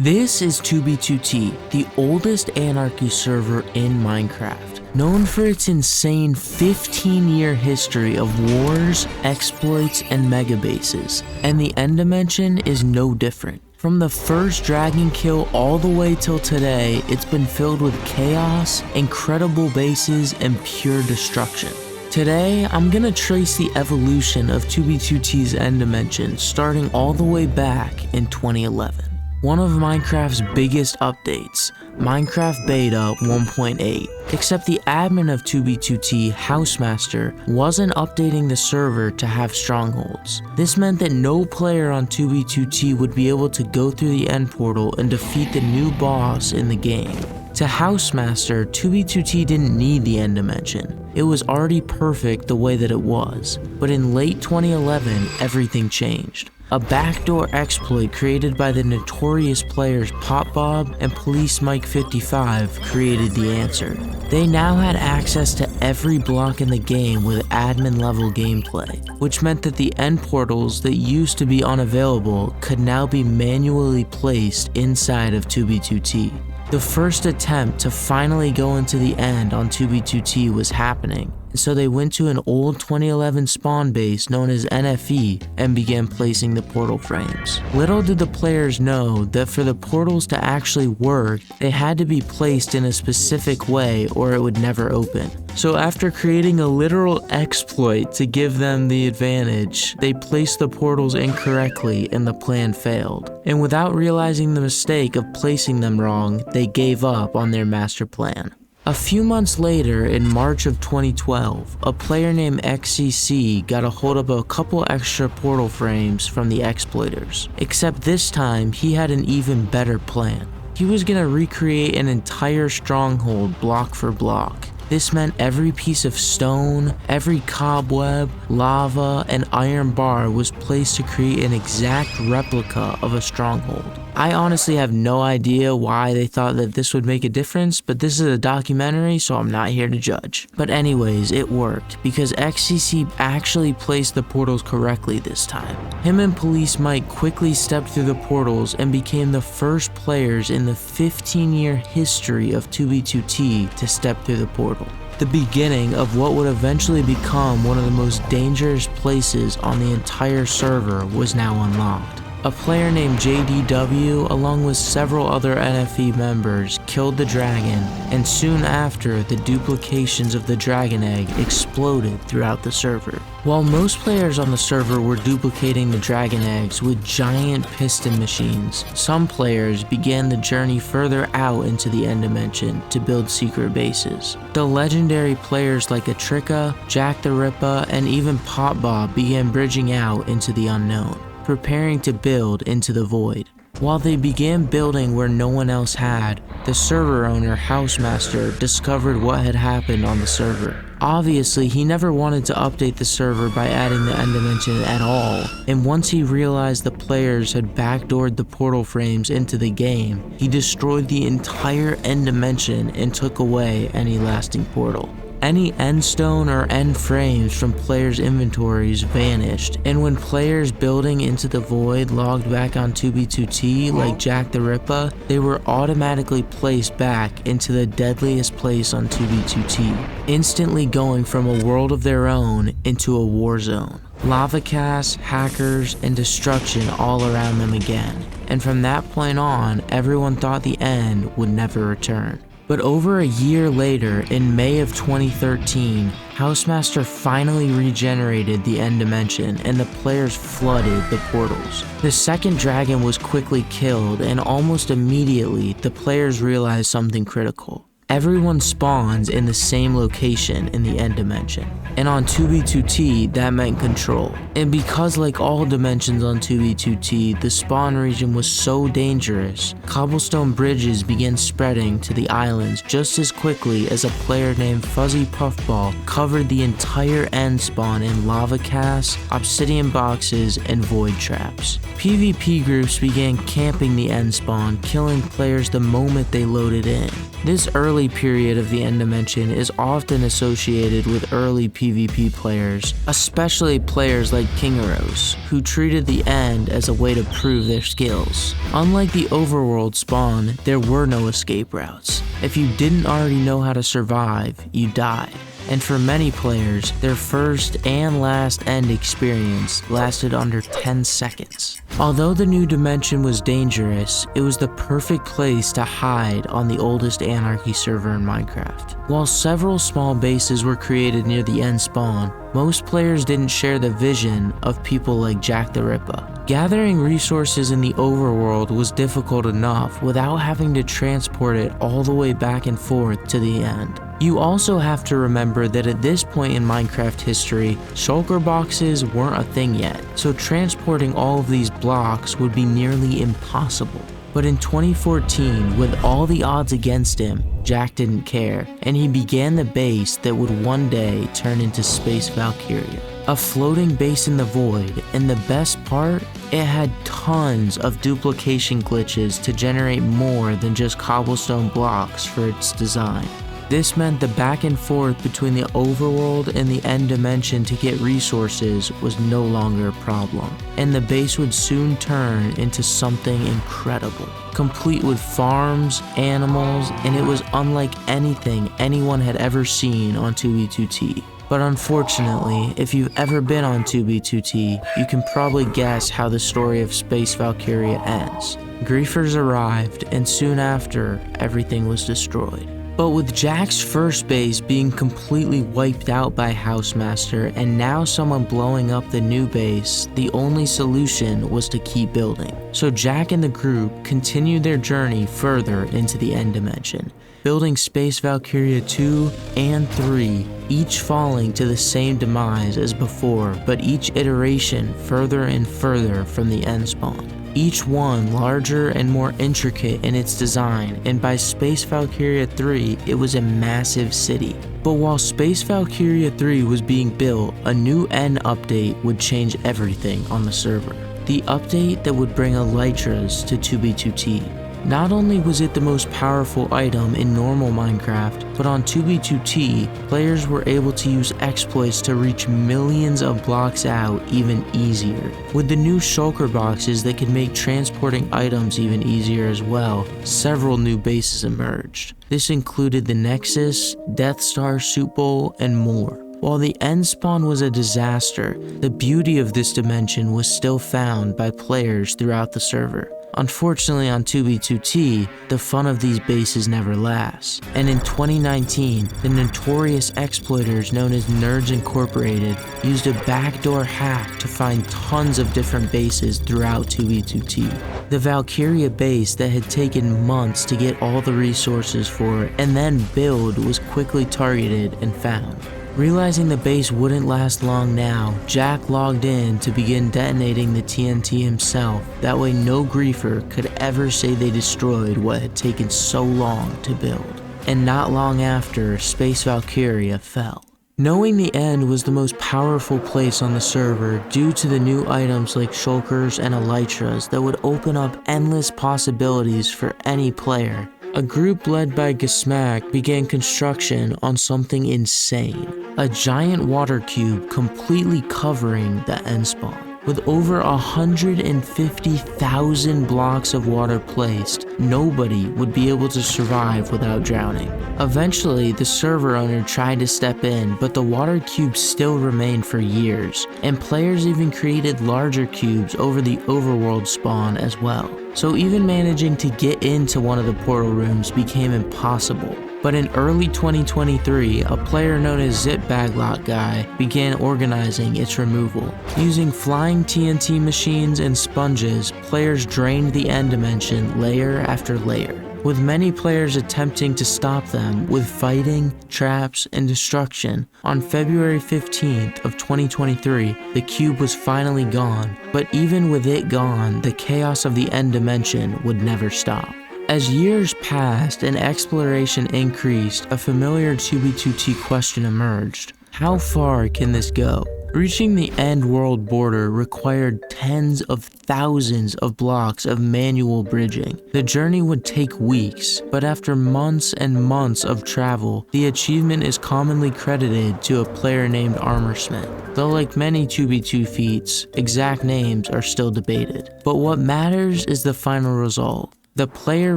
This is 2b2t, the oldest anarchy server in Minecraft, known for its insane 15-year history of wars, exploits, and megabases, and the end dimension is no different. From the first dragon kill all the way till today, it's been filled with chaos, incredible bases, and pure destruction. Today, I'm gonna trace the evolution of 2b2t's end dimension starting all the way back in 2011. One of Minecraft's biggest updates, Minecraft Beta 1.8, except the admin of 2b2t, Housemaster, wasn't updating the server to have strongholds. This meant that no player on 2b2t would be able to go through the end portal and defeat the new boss in the game. To Housemaster, 2b2t didn't need the end dimension. It was already perfect the way that it was. But in late 2011, everything changed. A backdoor exploit created by the notorious players Popbob and Police Mike 55 created the answer. They now had access to every block in the game with admin level gameplay, which meant that the end portals that used to be unavailable could now be manually placed inside of 2b2t. The first attempt to finally go into the end on 2b2t was happening, and so they went to an old 2011 spawn base known as NFE and began placing the portal frames. Little did the players know that for the portals to actually work, they had to be placed in a specific way or it would never open. So after creating a literal exploit to give them the advantage, they placed the portals incorrectly and the plan failed. And without realizing the mistake of placing them wrong, they gave up on their master plan. A few months later, in March of 2012, a player named XCC got a hold of a couple extra portal frames from the exploiters. Except this time, he had an even better plan. He was gonna recreate an entire stronghold block for block. This meant every piece of stone, every cobweb, lava, and iron bar was placed to create an exact replica of a stronghold. I honestly have no idea why they thought that this would make a difference, but this is a documentary, so I'm not here to judge. But anyways, it worked, because XCC actually placed the portals correctly this time. Him and Police Mike quickly stepped through the portals and became the first players in the 15-year history of 2b2t to step through the portal. The beginning of what would eventually become one of the most dangerous places on the entire server was now unlocked. A player named JDW, along with several other NFE members, killed the dragon, and soon after, the duplications of the dragon egg exploded throughout the server. While most players on the server were duplicating the dragon eggs with giant piston machines, some players began the journey further out into the end dimension to build secret bases. The legendary players like Electra, therippa, and even Popbob began bridging out into the unknown, preparing to build into the void. While they began building where no one else had, the server owner, Housemaster, discovered what had happened on the server. Obviously, he never wanted to update the server by adding the end dimension at all, and once he realized the players had backdoored the portal frames into the game, he destroyed the entire end dimension and took away any lasting portal. Any end stone or end frames from players' inventories vanished, and when players building into the void logged back on 2b2t like therippa, they were automatically placed back into the deadliest place on 2b2t, instantly going from a world of their own into a war zone. Lava casts, hackers, and destruction all around them again, and from that point on, everyone thought the end would never return. But over a year later, in May of 2013, Housemaster finally regenerated the end dimension and the players flooded the portals. The second dragon was quickly killed, and almost immediately the players realized something critical. Everyone spawns in the same location in the end dimension, and on 2b2t that meant control. And because like all dimensions on 2b2t, the spawn region was so dangerous, cobblestone bridges began spreading to the islands just as quickly as a player named Fuzzy Puffball covered the entire end spawn in lava casts, obsidian boxes, and void traps. PvP groups began camping the end spawn, killing players the moment they loaded in. This early early period of the end dimension is often associated with early PvP players, especially players like Kingaros, who treated the end as a way to prove their skills. Unlike the overworld spawn, there were no escape routes. If you didn't already know how to survive, you died. And for many players, their first and last end experience lasted under 10 seconds. Although the new dimension was dangerous, it was the perfect place to hide on the oldest Anarchy server in Minecraft. While several small bases were created near the end spawn, most players didn't share the vision of people like Jack the Rippa. Gathering resources in the overworld was difficult enough without having to transport it all the way back and forth to the end. You also have to remember that at this point in Minecraft history, shulker boxes weren't a thing yet, so transporting all of these blocks would be nearly impossible. But in 2014, with all the odds against him, Jack didn't care, and he began the base that would one day turn into Space Valkyria. A floating base in the void, and the best part, it had tons of duplication glitches to generate more than just cobblestone blocks for its design. This meant the back and forth between the overworld and the end dimension to get resources was no longer a problem, and the base would soon turn into something incredible, complete with farms, animals, and it was unlike anything anyone had ever seen on 2b2t. But unfortunately, if you've ever been on 2b2t, you can probably guess how the story of Space Valkyria ends. Griefers arrived, and soon after, everything was destroyed. But with Jack's first base being completely wiped out by Housemaster and now someone blowing up the new base, the only solution was to keep building. So Jack and the group continued their journey further into the end dimension, building Space Valkyria 2 and 3, each falling to the same demise as before, but each iteration further and further from the end spawn. Each one larger and more intricate in its design, and by Space Valkyria 3, it was a massive city. But while Space Valkyria 3 was being built, a new end update would change everything on the server. The update that would bring Elytras to 2b2t. Not only was it the most powerful item in normal Minecraft, but on 2b2t, players were able to use exploits to reach millions of blocks out even easier. With the new shulker boxes that could make transporting items even easier as well, several new bases emerged. This included the Nexus, Death Star Soup Bowl, and more. While the end spawn was a disaster, the beauty of this dimension was still found by players throughout the server. Unfortunately on 2b2t, the fun of these bases never lasts, and in 2019, the notorious exploiters known as Nerds Incorporated used a backdoor hack to find tons of different bases throughout 2b2t. The Valkyria base that had taken months to get all the resources for and then build was quickly targeted and found. Realizing the base wouldn't last long now, Jack logged in to begin detonating the TNT himself. That way no griefer could ever say they destroyed what had taken so long to build. And not long after, Space Valkyria fell. Knowing the end was the most powerful place on the server due to the new items like shulkers and elytras that would open up endless possibilities for any player, a group led by Gasmack began construction on something insane. A giant water cube completely covering the end spawn. With over 150,000 blocks of water placed, nobody would be able to survive without drowning. Eventually, the server owner tried to step in, but the water cube still remained for years, and players even created larger cubes over the overworld spawn as well. So even managing to get into one of the portal rooms became impossible. But in early 2023, a player known as Zipbaglot Guy began organizing its removal. Using flying TNT machines and sponges, players drained the end dimension layer after layer, with many players attempting to stop them with fighting, traps, and destruction. On February 15th of 2023, the cube was finally gone, but even with it gone, the chaos of the end dimension would never stop. As years passed and exploration increased, a familiar 2b2t question emerged. How far can this go? Reaching the end world border required tens of thousands of blocks of manual bridging. The journey would take weeks, but after months and months of travel, the achievement is commonly credited to a player named Armorsmith. Though like many 2b2 feats, exact names are still debated. But what matters is the final result. The player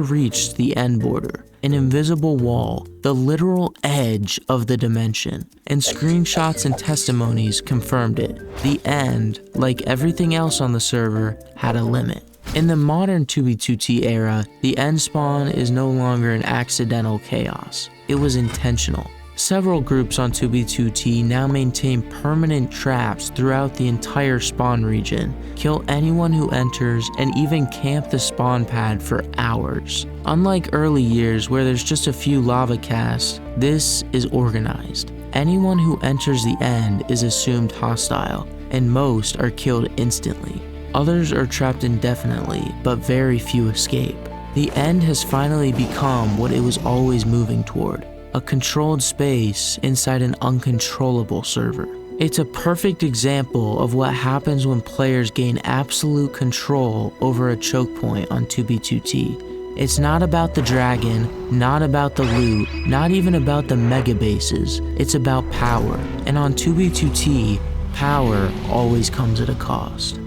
reached the end border, an invisible wall, the literal edge of the dimension, and screenshots and testimonies confirmed it. The end, like everything else on the server, had a limit. In the modern 2b2t era, the end spawn is no longer an accidental chaos. It was intentional. Several groups on 2b2t now maintain permanent traps throughout the entire spawn region, kill anyone who enters, and even camp the spawn pad for hours. Unlike early years where there's just a few lava casts, this is organized. Anyone who enters the end is assumed hostile, and most are killed instantly. Others are trapped indefinitely, but very few escape. The end has finally become what it was always moving toward. A controlled space inside an uncontrollable server. It's a perfect example of what happens when players gain absolute control over a choke point on 2b2t. It's not about the dragon, not about the loot, not even about the mega bases. It's about power. And on 2b2t, power always comes at a cost.